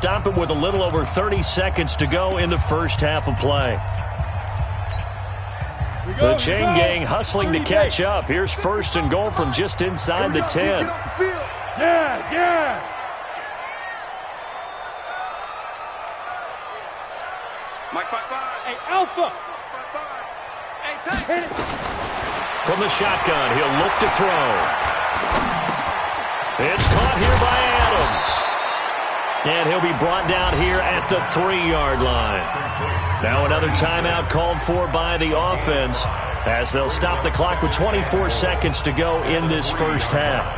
stop it with a little over 30 seconds to go in the first half of play. The chain gang hustling to catch up. Here's first and goal from just inside the 10. Yes, yes. Mike 5-5. Hey, Alpha. 5-5. Hey, take it. From the shotgun, he'll look to throw. It's caught here by Adams. And he'll be brought down here at the 3-yard line. Now another timeout called for by the offense as they'll stop the clock with 24 seconds to go in this first half.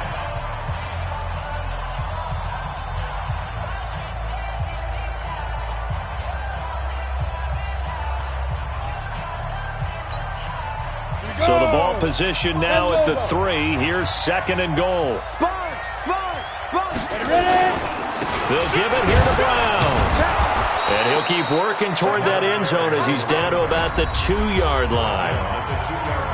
So the ball position now at the 3. Here's second and goal. Sponge. Ready? They'll give it here to Brown. And he'll keep working toward that end zone as he's down to about the 2-yard line.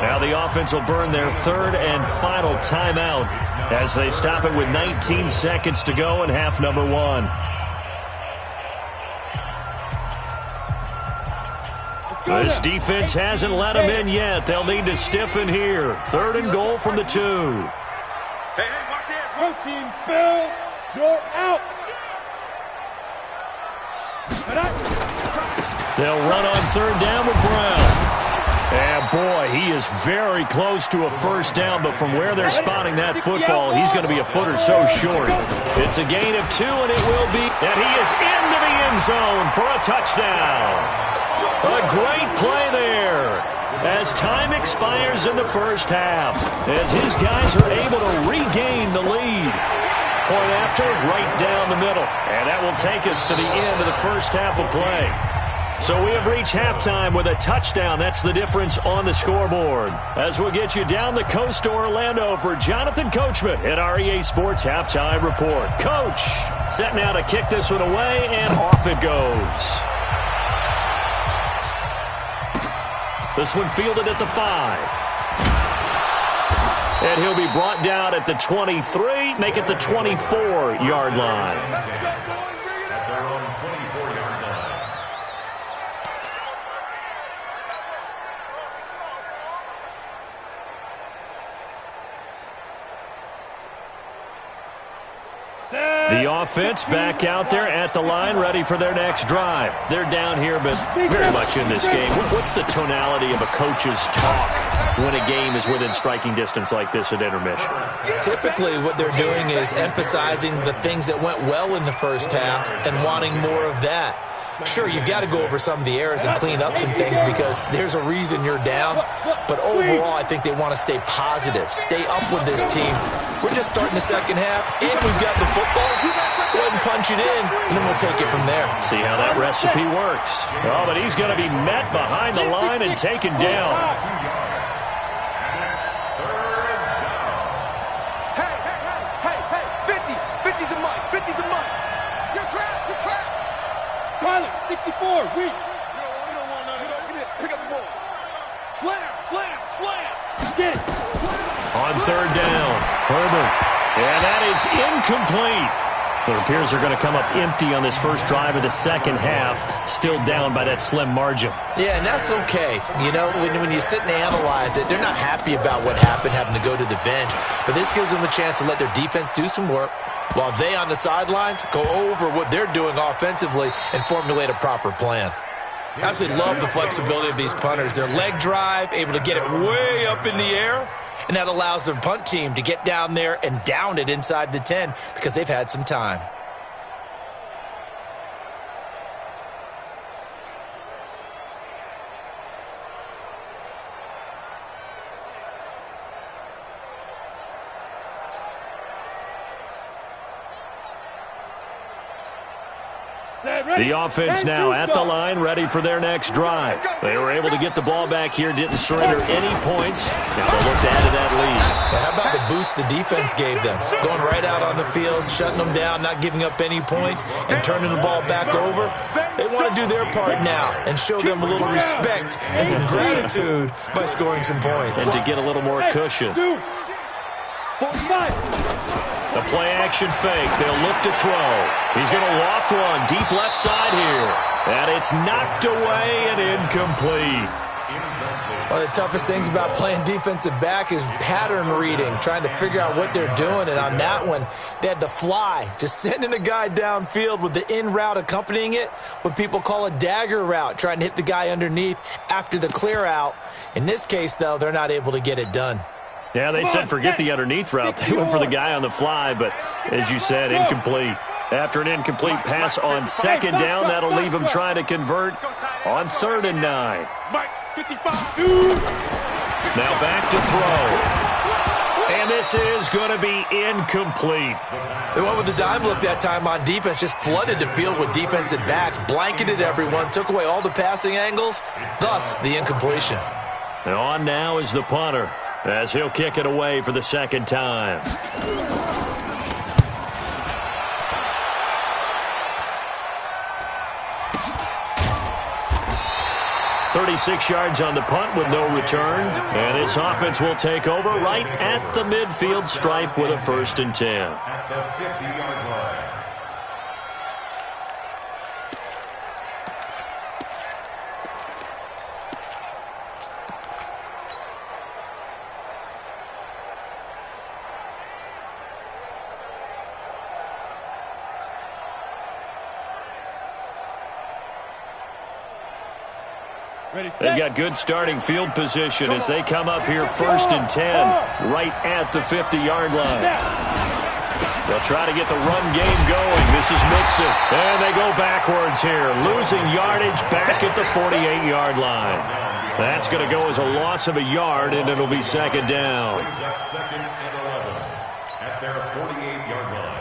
Now the offense will burn their third and final timeout as they stop it with 19 seconds to go in half number 1. This defense hasn't let them in yet. They'll need to stiffen here. Third and goal from the 2. Hey, watch this. Go team, spell. Short out. They'll run on third down with Brown. And boy, he is very close to a first down, but from where they're spotting that football, he's going to be a foot or so short. It's a gain of 2, and it will be. And he is into the end zone for a touchdown. A great play there as time expires in the first half, as his guys are able to regain the lead. Point after, right down the middle. And that will take us to the end of the first half of play. So we have reached halftime with a touchdown. That's the difference on the scoreboard. As we'll get you down the coast to Orlando for Jonathan Coachman at our EA Sports Halftime Report. Coach, set now to kick this one away, and off it goes. This one fielded at the 5. And he'll be brought down at the 23, make it the 24-yard line. The offense back out there at the line, ready for their next drive. They're down here, but very much in this game. What's the tonality of a coach's talk when a game is within striking distance like this at intermission? Typically, what they're doing is emphasizing the things that went well in the first half and wanting more of that. Sure, you've got to go over some of the errors and clean up some things because there's a reason you're down. But overall, I think they want to stay positive, stay up with this team. We're just starting the second half, and we've got the football. Let's go ahead and punch it in, and then we'll take it from there. See how that recipe works. Oh, but he's going to be met behind the line and taken down. Hey, 50's the mic, 50's the mic. You're trapped. Tyler, 64, weak. We don't want none. Pick up the ball. Slam. Get. On third down, Herbert. And that is incomplete. It appears they're going to come up empty on this first drive of the second half, still down by that slim margin. Yeah, and that's okay. You know, when you sit and analyze it, they're not happy about what happened, having to go to the bench. But this gives them a chance to let their defense do some work, while they on the sidelines go over what they're doing offensively and formulate a proper plan. Absolutely love the flexibility of these punters. Their leg drive, able to get it way up in the air, and that allows their punt team to get down there and down it inside the 10 because they've had some time. The offense now at the line, ready for their next drive. They were able to get the ball back here, didn't surrender any points. Now they'll look to add to that lead. How about the boost the defense gave them? Going right out on the field, shutting them down, not giving up any points, and turning the ball back over. They want to do their part now and show them a little respect and some gratitude by scoring some points. And to get a little more cushion. 45. The play-action fake. They'll look to throw. He's going to loft one deep left side here. And it's knocked away and incomplete. One of the toughest things about playing defensive back is pattern reading, trying to figure out what they're doing. And on that one, they had the fly, just sending a guy downfield with the in route accompanying it, what people call a dagger route, trying to hit the guy underneath after the clear out. In this case, though, they're not able to get it done. Yeah, they said forget the underneath route. They went for the guy on the fly, but as you said, incomplete. After an incomplete pass on second down, that'll leave him trying to convert on 3rd and 9. Now back to throw. And this is going to be incomplete. They went with the dime look that time on defense, just flooded the field with defensive backs, blanketed everyone, took away all the passing angles, thus the incompletion. And on now is the punter, as he'll kick it away for the second time. 36 yards on the punt with no return. And this offense will take over right at the midfield stripe with a 1st and 10. At the 50-yard line. They've got good starting field position as they come up here 1st and 10 right at the 50-yard line. They'll try to get the run game going. This is Mixon. And they go backwards here, losing yardage back at the 48-yard line. That's going to go as a loss of a yard, and it'll be 2nd down. 2nd and 11 at their 48-yard line.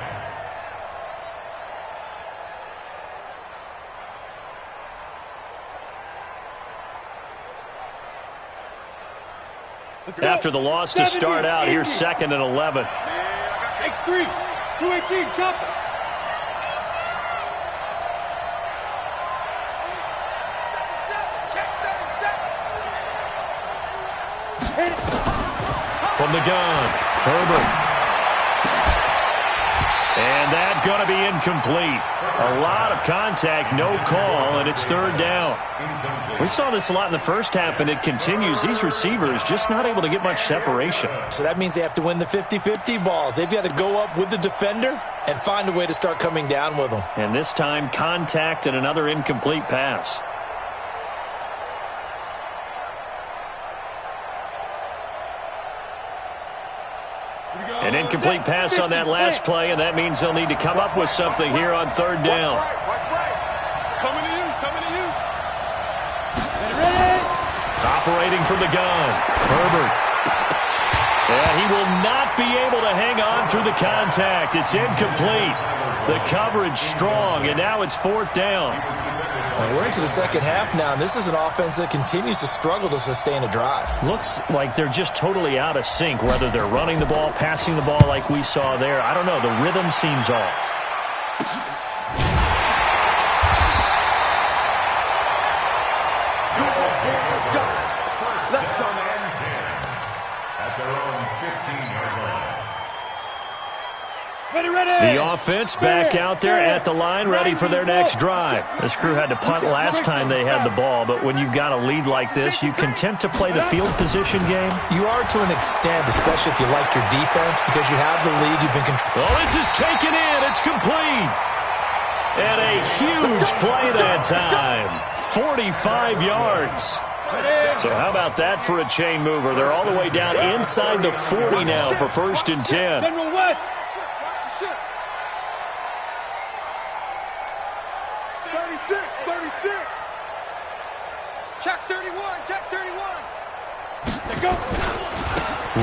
After the loss to start out, here's 2nd and 11. X3, 218, chopper. From the gun, Herbert. And that's going to be incomplete. A lot of contact, no call, and it's 3rd down. We saw this a lot in the first half, and it continues. These receivers just not able to get much separation. So that means they have to win the 50-50 balls. They've got to go up with the defender and find a way to start coming down with them. And this time, contact and another incomplete pass. An incomplete pass on that last play, and that means they'll need to come up with something here on 3rd down. Watch right. Coming to you, coming to you. Operating from the gun, Herbert. And he will not be able to hang on through the contact. It's incomplete. The coverage strong, and now it's 4th down. And we're into the second half now, and this is an offense that continues to struggle to sustain a drive. Looks like they're just totally out of sync, whether they're running the ball, passing the ball like we saw there. I don't know. The rhythm seems off. Left on and 10 at their own 15-yard line. The offense back out there at the line, ready for their next drive. This crew had to punt last time they had the ball, but when you've got a lead like this, you content to play the field position game? You are to an extent, especially if you like your defense, because you have the lead. You've been controlling. Oh, this is taken in. It's complete. And a huge play that time. 45 yards. So how about that for a chain mover? They're all the way down inside the 40 now for 1st and 10. General West. 36. Check 31, check 31.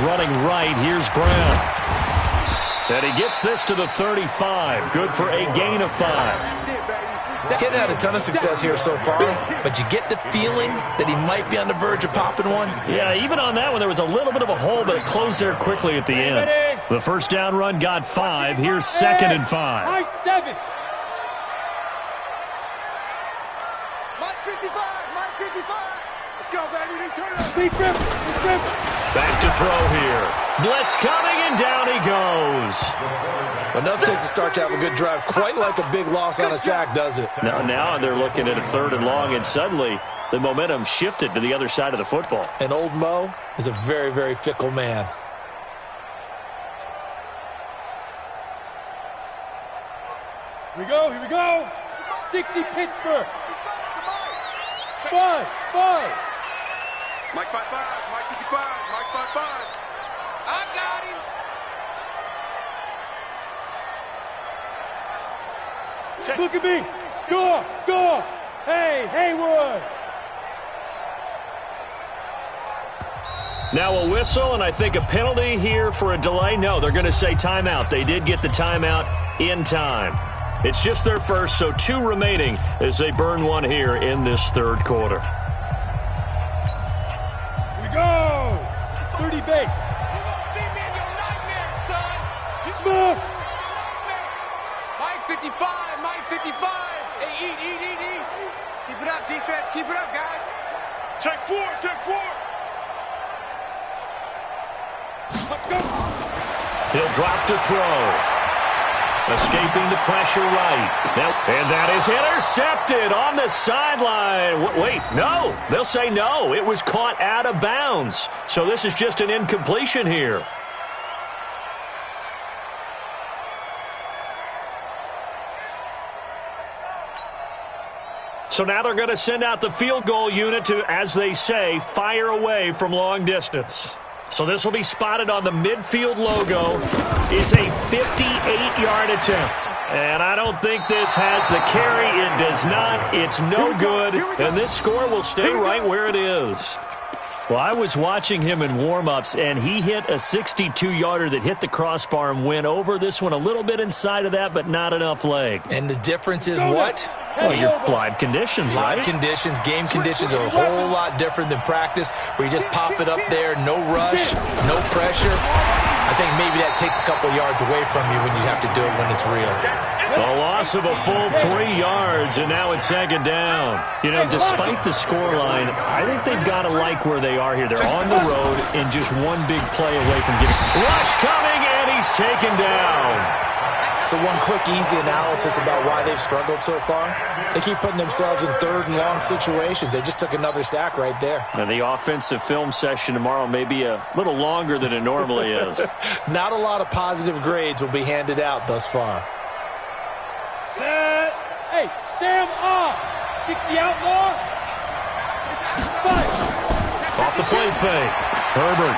Running right, here's Brown. And he gets this to the 35. Good for a gain of 5. Getting had a ton of success here so far, but you get the feeling that he might be on the verge of popping one. Yeah, even on that one, there was a little bit of a hole, but it closed there quickly at the end. The 1st down run got 5. Here's 2nd and 5. High 7. Mike 55, Mike 55. Let's Let's go, baby. Turn it up. Big grip. Big grip. Back to throw here. Blitz coming, and down he goes. Enough takes a start to have a good drive. Quite like a big loss on a sack, does it? Now they're looking at a 3rd and long, and suddenly the momentum shifted to the other side of the football. And old Mo is a very, very fickle man. Here we go. Here we go. 60 Pittsburgh. 5. Mike 5-5. Mike 55. Mike 5-5. I got him. Look at me. Go. Hey, Haywood. Now a whistle, and I think a penalty here for a delay. No, they're going to say timeout. They did get the timeout in time. It's just their first, so 2 remaining as they burn one here in this 3rd quarter. Here we go. 30 base. Smith. Mike 55. Mike 55. Hey, eat. Keep it up, defense. Keep it up, guys. Check 4. Let's go. He'll drop to throw. Escaping the pressure right. And that is intercepted on the sideline. Wait, no. They'll say no. It was caught out of bounds. So this is just an incompletion here. So now they're going to send out the field goal unit to, as they say, fire away from long distance. So this will be spotted on the midfield logo. It's a 58-yard attempt. And I don't think this has the carry. It does not. It's no good. And this score will stay right where it is. Well, I was watching him in warm-ups, and he hit a 62-yarder that hit the crossbar and went over. This one a little bit inside of that, but not enough leg. And the difference is what? Well, your live conditions, right? Live conditions, game conditions are a whole lot different than practice, where you just pop it up there, no rush, no pressure. I think maybe that takes a couple yards away from you when you have to do it when it's real. A loss of a full 3 yards, and now it's 2nd down. You know, despite the scoreline, I think they've got to like where they are here. They're on the road and just one big play away from getting... Rush coming, and he's taken down. So one quick, easy analysis about why they've struggled so far. They keep putting themselves in 3rd and long situations. They just took another sack right there. And the offensive film session tomorrow may be a little longer than it normally is. Not a lot of positive grades will be handed out thus far. Set. Hey, Sam off. 60 outlaw. 5. Off the play fake. Herbert.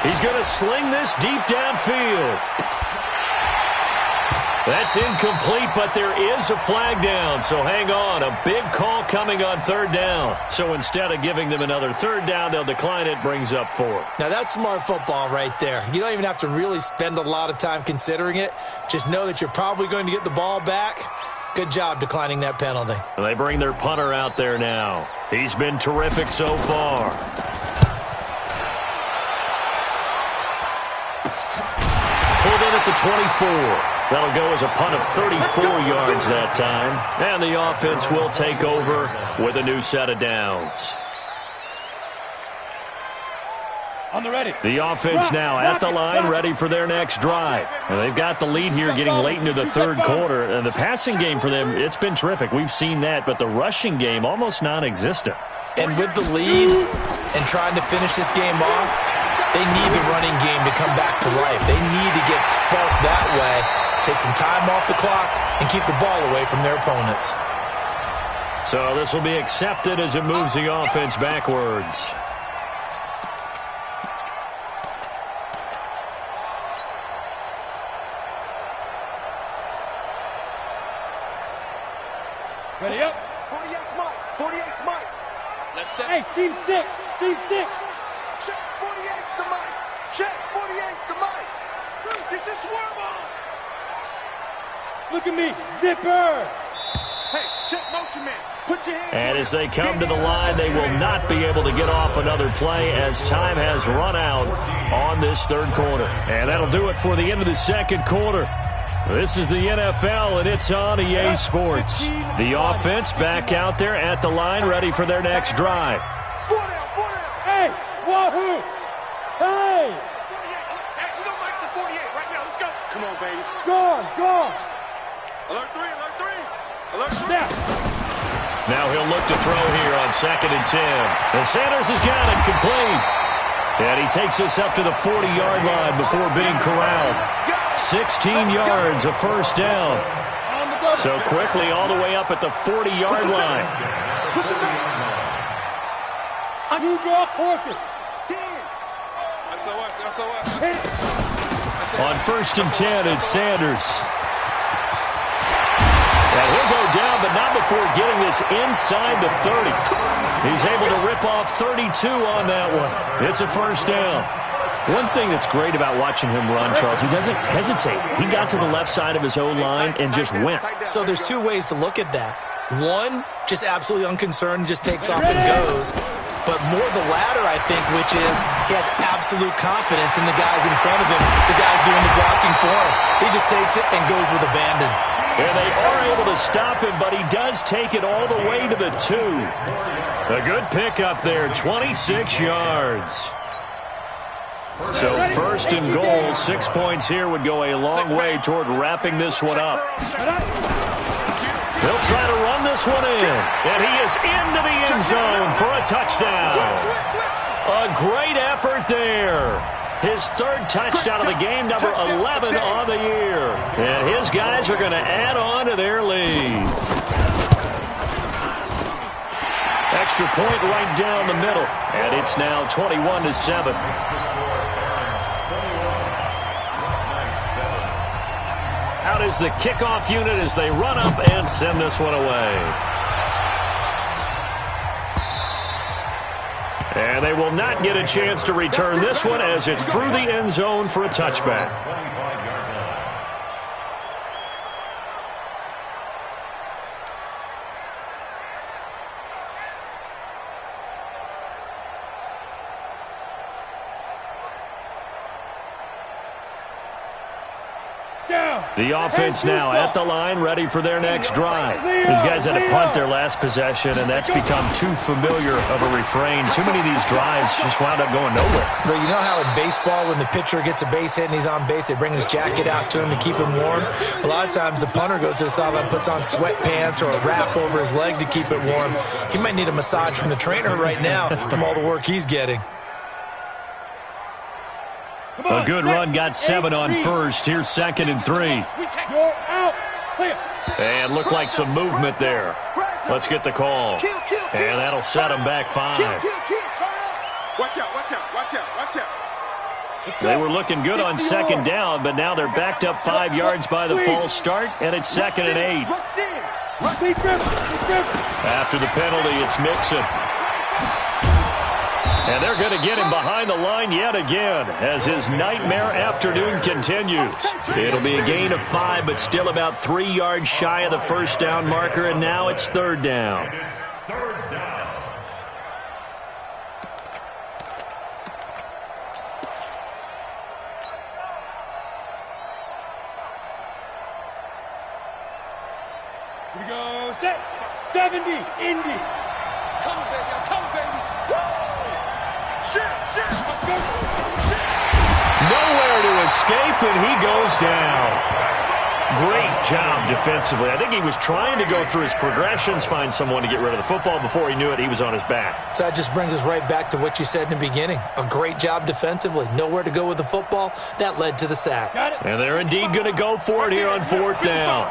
He's going to sling this deep downfield. That's incomplete, but there is a flag down, so hang on. A big call coming on 3rd down. So instead of giving them another 3rd down, they'll decline it, brings up 4. Now, that's smart football right there. You don't even have to really spend a lot of time considering it. Just know that you're probably going to get the ball back. Good job declining that penalty. And they bring their punter out there now. He's been terrific so far. Pulled in at the 24. That'll go as a punt of 34 yards that time. And the offense will take over with a new set of downs. On the ready. The offense now at the line, ready for their next drive. And they've got the lead here getting late into the 3rd quarter. And the passing game for them, it's been terrific. We've seen that. But the rushing game, almost non-existent. And with the lead and trying to finish this game off, they need the running game to come back to life. They need to get sparked that way. Take some time off the clock and keep the ball away from their opponents. So this will be accepted as it moves the offense backwards. Ready up. 48th Mike. 48th Mike. Let's set. Hey, seam 6. Seam 6. Check 48th to Mike. Check 48th to Mike. Get your swerve on. Look at me. Zipper. Hey, check motion man. Put your hands. And as they come to the line, they will not be able to get off another play as time has run out on this 3rd quarter. And that'll do it for the end of the 2nd quarter. This is the NFL, and it's on EA Sports. The offense back out there at the line, ready for their next drive. 4 Yahoo! Hey! Hey, we don't like the 48 right now. Let's go. Come on, baby. Gone! Alert 3, alert 3. Alert 3. Snap! Now he'll look to throw here on 2nd and 10. And Sanders has got it complete. And he takes us up to the 40-yard line before being corralled. 16 yards, a first down. So quickly all the way up at the 40-yard line. Push him back. You draw horses. 10. SOS. On 1st and 10, it's Sanders. And he'll go down, but not before getting this inside the 30. He's able to rip off 32 on that one. It's a first down. One thing that's great about watching him run, Charles, he doesn't hesitate. He got to the left side of his own line and just went. So there's two ways to look at that. One, just absolutely unconcerned, just takes off and goes. But more the latter, I think, which is he has absolute confidence in the guys in front of him, the guys doing the blocking for him. He just takes it and goes with abandon. And they are able to stop him, but he does take it all the way to the 2. A good pickup there, 26 yards. So 1st and goal, 6 points here would go a long way toward wrapping this one up. They'll try to run this one in, and he is into the end zone for a touchdown. A great effort there. His 3rd touchdown of the game, number 11 on the year. And his guys are going to add on to their lead. Extra point right down the middle, and it's now 21-7. Out is the kickoff unit as they run up and send this one away. And they will not get a chance to return this one as it's through the end zone for a touchback. The offense now at the line, ready for their next drive. These guys had to punt their last possession, and that's become too familiar of a refrain. Too many of these drives just wound up going nowhere. But you know how in baseball, when the pitcher gets a base hit and he's on base, they bring his jacket out to him to keep him warm? A lot of times the punter goes to the sideline, puts on sweatpants or a wrap over his leg to keep it warm. He might need a massage from the trainer right now from all the work he's getting. A good run got 7 on 1st. Here's 2nd and 3. And looked like some movement there. Let's get the call. And that'll set them back 5. Watch out. They were looking good on 2nd down, but now they're backed up 5 yards by the false start, and it's 2nd and 8. After the penalty, it's Mixon. And they're going to get him behind the line yet again as his nightmare afternoon continues. It'll be a gain of 5, but still about 3 yards shy of the first down marker, and now it's 3rd down. Here we go. Set. 70. Indy. Come, baby. Woo! Nowhere to escape, and he goes down. Great job defensively. I think he was trying to go through his progressions, find someone to get rid of the football. Before he knew it, he was on his back. So that just brings us right back to what you said in the beginning. A great job defensively. Nowhere to go with the football. That led to the sack. And they're indeed going to go for it here on 4th down.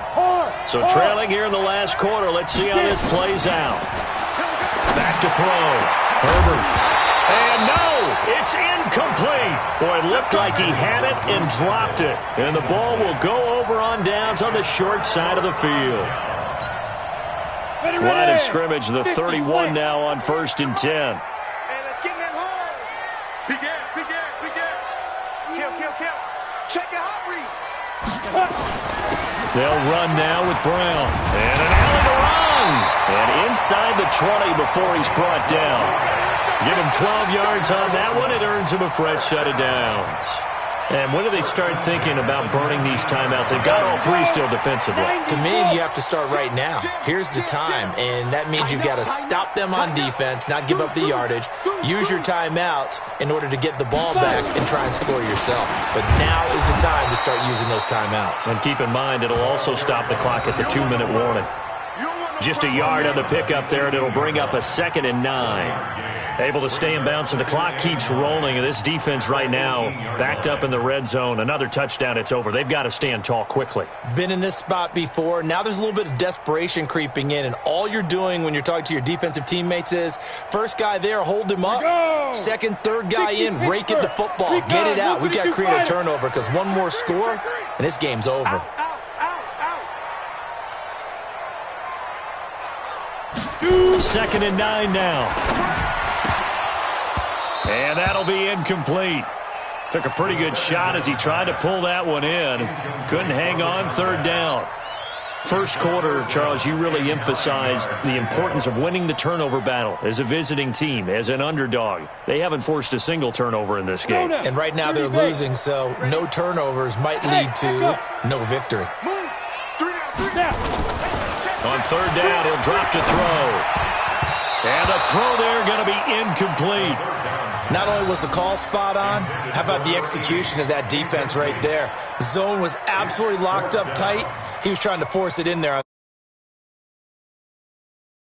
So trailing here in the last quarter. Let's see how this plays out. Back to throw. Herbert. And no, it's incomplete. Boy, it looked like he had it and dropped it. And the ball will go over on downs on the short side of the field. Line of scrimmage, the 31 now on 1st and 10. Hey, let's get in that hole. Big gap. Kill. Check the hot read. They'll run now with Brown. And an alley to run. And inside the 20 before he's brought down. Give him 12 yards on that one. It earns him a fresh set of downs. And when do they start thinking about burning these timeouts? They've got all three still defensively. To me, you have to start right now. Here's the time, and that means you've got to stop them on defense, not give up the yardage, use your timeouts in order to get the ball back and try and score yourself. But now is the time to start using those timeouts. And keep in mind, it'll also stop the clock at the 2-minute warning. Just a yard on the pickup there, and it'll bring up a 2nd and 9. Able to stay in bounds, and the clock keeps rolling. This defense right now backed up in the red zone. Another touchdown, it's over. They've got to stand tall quickly. Been in this spot before. Now there's a little bit of desperation creeping in, and all you're doing when you're talking to your defensive teammates is first guy there, hold him up. Second, third guy in, rake at the football. Get it out. We've got to create a turnover because one more score, and this game's over. 2nd and 9 now. And that'll be incomplete. Took a pretty good shot as he tried to pull that one in. Couldn't hang on, 3rd down. First quarter, Charles, you really emphasized the importance of winning the turnover battle as a visiting team, as an underdog. They haven't forced a single turnover in this game. And right now they're losing, so no turnovers might lead to no victory. On 3rd down, he'll drop to throw. And the throw there going to be incomplete. Not only was the call spot on, how about the execution of that defense right there? The zone was absolutely locked up tight. He was trying to force it in there.